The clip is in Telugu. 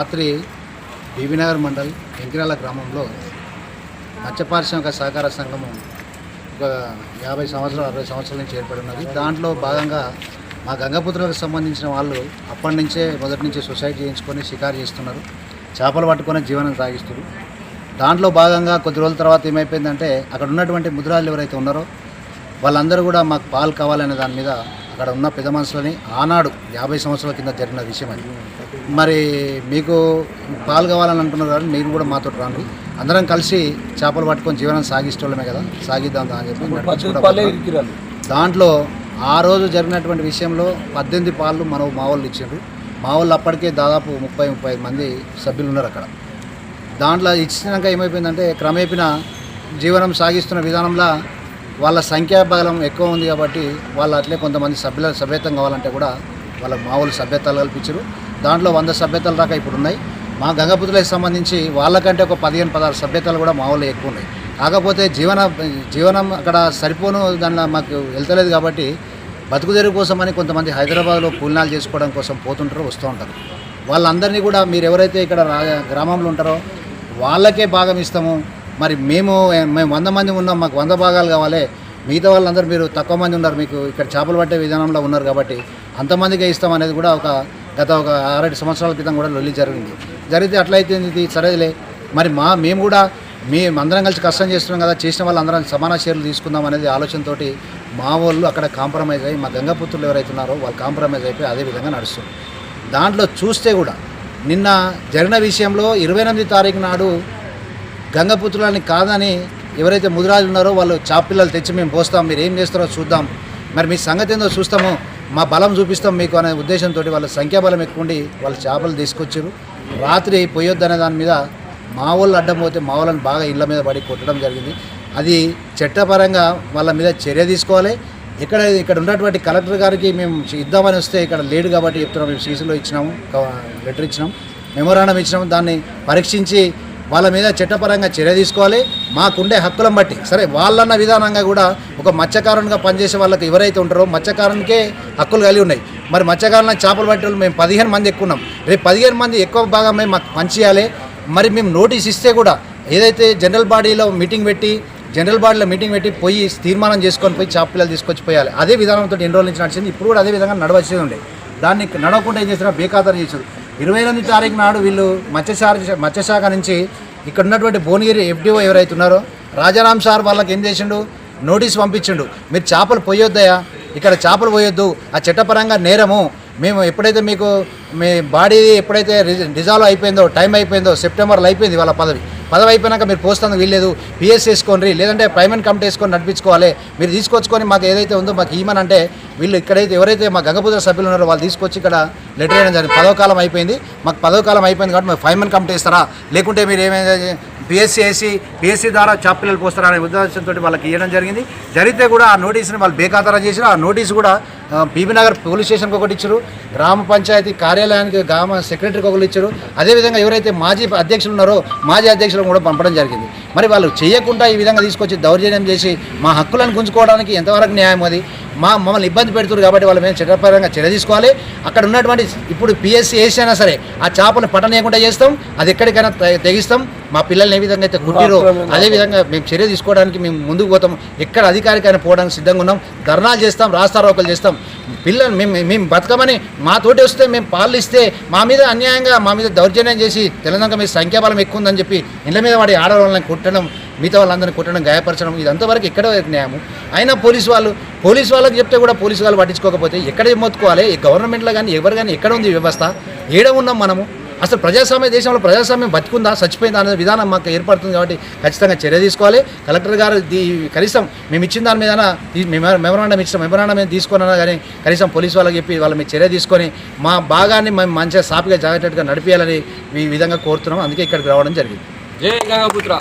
రాత్రి బీబీనగర్ మండల్ ఎంకిరాల గ్రామంలో మత్స్య పారిశ్రామిక సహకార సంఘము ఒక 50 సంవత్సరాలు 60 సంవత్సరాల నుంచి ఏర్పడి ఉన్నది. దాంట్లో భాగంగా మా గంగపుత్రులకు సంబంధించిన వాళ్ళు అప్పటి నుంచే మొదటి నుంచి సొసైటీ చేయించుకొని షికారు చేస్తున్నారు, చేపలు పట్టుకొని జీవనం సాగిస్తున్నారు. దాంట్లో భాగంగా కొద్ది రోజుల తర్వాత ఏమైపోయిందంటే అక్కడ ఉన్నటువంటి ముద్రాలు ఎవరైతే ఉన్నారో వాళ్ళందరూ కూడా మాకు పాలు కావాలనే దాని మీద అక్కడ ఉన్న పెద్ద మనుషులని ఆనాడు 50 సంవత్సరాల కింద జరిగిన విషయం అది. మరి మీకు పాలు కావాలని అంటున్నారు కానీ మీరు కూడా మాతో రండి, అందరం కలిసి చేపలు పట్టుకొని జీవనం సాగిస్తోళ్ళమే కదా, సాగిద్దాం అని చెప్పి దాంట్లో ఆ రోజు జరిగినటువంటి విషయంలో 18 పాలు మా వాళ్ళు ఇచ్చారు. మా వాళ్ళు అప్పటికే దాదాపు 30-35 మంది సభ్యులు ఉన్నారు అక్కడ. దాంట్లో ఇచ్చినాక ఏమైపోయిందంటే క్రమేపిన జీవనం సాగిస్తున్న విధానంలో వాళ్ళ సంఖ్యాబలం ఎక్కువ ఉంది కాబట్టి వాళ్ళు అట్లే కొంతమంది సభ్యత్వం కావాలంటే కూడా వాళ్ళకి మామూలు సభ్యత్వాలు కల్పించారు. దాంట్లో 100 సభ్యత్వాల దాకా ఇప్పుడు ఉన్నాయి. మా గంగపుత్రులకు సంబంధించి వాళ్ళకంటే ఒక 15-16 సభ్యత్వాలు కూడా మామూలు ఎక్కువ ఉన్నాయి. కాకపోతే జీవనం అక్కడ సరిపోను దానిలో మాకు వెళ్తలేదు కాబట్టి బతుకుదెరువు కోసమని కొంతమంది హైదరాబాద్లో కూలినాలు చేసుకోవడం కోసం పోతుంటారో వస్తూ ఉంటారు. వాళ్ళందరినీ కూడా మీరు ఎవరైతే ఇక్కడ గ్రామంలో ఉంటారో వాళ్ళకే భాగం ఇస్తాము, మరి మేము 100 మంది ఉన్నాం, మాకు 100 భాగాలు కావాలి, మిగతా వాళ్ళందరూ మీరు తక్కువ మంది ఉన్నారు, మీకు ఇక్కడ చేపలు పట్టే విధానంలో ఉన్నారు కాబట్టి అంతమందికే ఇస్తాం అనేది కూడా గత 6-7 సంవత్సరాల క్రితం కూడా లొల్లి జరిగితే అట్లయితే ఇది సరేలే, మరి మేము కూడా అందరం కలిసి కష్టం చేస్తున్నాం కదా, చేసిన వాళ్ళందరం సమాన షేర్లు తీసుకుందాం అనేది ఆలోచనతోటి మా వాళ్ళు అక్కడ కాంప్రమైజ్ అయ్యి మా గంగపుత్రులు ఎవరైతే ఉన్నారో వాళ్ళు కాంప్రమైజ్ అయిపోయి అదే విధంగా నడుస్తుంది. దాంట్లో చూస్తే కూడా నిన్న జరిగిన విషయంలో 28 తారీఖు నాడు గంగపుత్రులని కాదని ఎవరైతే ముదిరాజులు ఉన్నారో వాళ్ళు చేప పిల్లలు తెచ్చి మేము పోస్తాం, మీరు ఏం చేస్తారో చూద్దాం, మరి మీ సంగతి ఏందో చూస్తాము, మా బలం చూపిస్తాం మీకు అనే ఉద్దేశంతో వాళ్ళ సంఖ్యాబలం ఎక్కువ ఉండి వాళ్ళు చేపలు తీసుకొచ్చారు. రాత్రి పోయొద్దు అనే దాని మీద మా వాళ్ళు అడ్డం పోతే మా వాళ్ళని బాగా ఇళ్ళ మీద పడి కొట్టడం జరిగింది. అది చట్టపరంగా వాళ్ళ మీద చర్య తీసుకోవాలి. ఇక్కడ ఉన్నటువంటి కలెక్టర్ గారికి మేము ఇద్దామని వస్తే ఇక్కడ లేడు కాబట్టి చెప్తున్నాం, మేము సీసీలో ఇచ్చినాము, లెటర్ ఇచ్చినాం, మెమోరాండం ఇచ్చినాము, దాన్ని పరీక్షించి వాళ్ళ మీద చట్టపరంగా చర్య తీసుకోవాలి. మాకుండే హక్కులను బట్టి సరే వాళ్ళన్న విధానంగా కూడా ఒక మత్స్యకారునిగా పనిచేసే వాళ్ళకి ఎవరైతే ఉంటారో మత్స్యకారునికే హక్కులు కలిగి ఉన్నాయి. మరి మత్స్యకారులను చేపలు పట్టే వాళ్ళు మేము 15 మంది ఎక్కువ ఉన్నాం, రేపు 15 మంది ఎక్కువ భాగం మేము మాకు పంచేయాలి. మరి మేము నోటీస్ ఇస్తే కూడా ఏదైతే జనరల్ బాడీలో మీటింగ్ పెట్టి పోయి తీర్మానం చేసుకొని పోయి చేప పిల్లలు తీసుకొచ్చి పోయాలి. అదే విధానంతో ఎన్ని రోజుల నుంచి నడిచింది, ఇప్పుడు కూడా అదే విధంగా నడవచ్చేది ఉండే. దాన్ని నడవకుండా ఏం చేసినా బేఖాతరు చేశారు. 28 తారీఖు నాడు వీళ్ళు మత్స్యశాఖ నుంచి ఇక్కడ ఉన్నటువంటి భువనగిరి FDO ఎవరైతే ఉన్నారో రాజారాం సార్ వాళ్ళకి ఏం చేసిండు, నోటీస్ పంపించిండు, మీరు చేపలు పోయొద్దయా, ఇక్కడ చేపలు పోయొద్దు, ఆ చట్టపరంగా నేరము, మేము ఎప్పుడైతే మీకు మీ బాడీ ఎప్పుడైతే డిజాల్వ్ అయిపోయిందో, టైం అయిపోయిందో, సెప్టెంబర్లో అయిపోయింది వాళ్ళ పదవి అయిపోయినాక మీరు పోస్తాను వీల్లేదు, PS వేసుకోండి, లేదంటే ప్రైమరీ కమిటీ వేసుకొని నడిపించుకోవాలి, మీరు తీసుకొచ్చుకొని మాకు ఏదైతే ఉందో మాకు ఇవ్వమనంటే వీళ్ళు ఇక్కడైతే ఎవరైతే మా గంగపుత్ర సభ్యులు ఉన్నారో వాళ్ళు తీసుకొచ్చి ఇక్కడ లెటర్ వేయడం జరిగింది. 10వ కాలం అయిపోయింది, మాకు 10వ కాలం అయిపోయింది కాబట్టి మాకు ప్రైమరీ కమిటీ ఇస్తారా, లేకుంటే మీరు ఏమైనా PSC ద్వారా చేప పిల్లలు పోస్తారా అనే ఉద్దేశంతో వాళ్ళకి ఇవ్వడం జరిగితే కూడా ఆ నోటీసుని వాళ్ళు బేఖాతరా చేశారు. ఆ నోటీసు కూడా బీబీనగర్ పోలీస్ స్టేషన్కి ఒకటి ఇచ్చారు, గ్రామ పంచాయతీ కార్యాలయానికి గ్రామ సెక్రటరీకి ఒకరు ఇచ్చారు, అదేవిధంగా ఎవరైతే మాజీ అధ్యక్షులు ఉన్నారో మాజీ అధ్యక్షులను కూడా పంపడం జరిగింది. మరి వాళ్ళు చేయకుండా ఈ విధంగా తీసుకొచ్చి దౌర్జన్యం చేసి మా హక్కులను గుంజుకోవడానికి ఎంతవరకు న్యాయం? అది మమ్మల్ని ఇబ్బంది పెడుతున్నారు కాబట్టి వాళ్ళ మేము చట్టపరంగా చర్య తీసుకోవాలి. అక్కడ ఉన్నటువంటి ఇప్పుడు PSC వేసినా సరే ఆ చేపను పట్టనీయకుండా చేస్తాం, అది ఎక్కడికైనా తెగిస్తాం. మా పిల్లల్ని ఏ విధంగా అయితే కుట్టిరో అదేవిధంగా మేము చర్య తీసుకోవడానికి మేము ముందుకు పోతాం. ఎక్కడ అధికారికైనా పోవడానికి సిద్ధంగా ఉన్నాం, ధర్నాలు చేస్తాం, రాస్తారోకలు చేస్తాం. పిల్లలు మేము బతకమని మాతోటి వస్తే మేము పాలు ఇస్తే మా మీద అన్యాయంగా మా మీద దౌర్జన్యం చేసి తెలంగాణ మీద సంఖ్యాబలం ఎక్కువ ఉందని చెప్పి ఇళ్ళ మీద వాడి ఆడవాళ్ళని కొట్టడం, మిగతా వాళ్ళందరినీ కొట్టడం, గాయపరచడం, ఇదంతవరకు ఎక్కడ న్యాయము? అయినా పోలీసు వాళ్ళకి చెప్తే కూడా పోలీసు వాళ్ళు పట్టించుకోకపోతే ఎక్కడ మొత్తుకోవాలి? ఈ గవర్నమెంట్లో కానీ ఎవరు కానీ ఎక్కడ ఉంది వ్యవస్థ? ఏడ ఉన్నాం మనము? అసలు దేశంలో ప్రజాస్వామ్యం బతుకుందా చచ్చిపోయిందా అనే విధానం మాకు ఏర్పడుతుంది కాబట్టి ఖచ్చితంగా చర్య తీసుకోవాలి. కలెక్టర్ గారు కనీసం మేము ఇచ్చిన దాని మీద మెమోరాండం మేము తీసుకున్నా కానీ కనీసం పోలీసు వాళ్ళకి చెప్పి వాళ్ళ మీద చర్య తీసుకొని మా భాగాన్ని మేము మంచిగా సాపిగా జాగ్రత్తగా నడిపించాలని ఈ విధంగా కోరుతున్నాం. అందుకే ఇక్కడికి రావడం జరిగింది. జై గంగపుత్ర.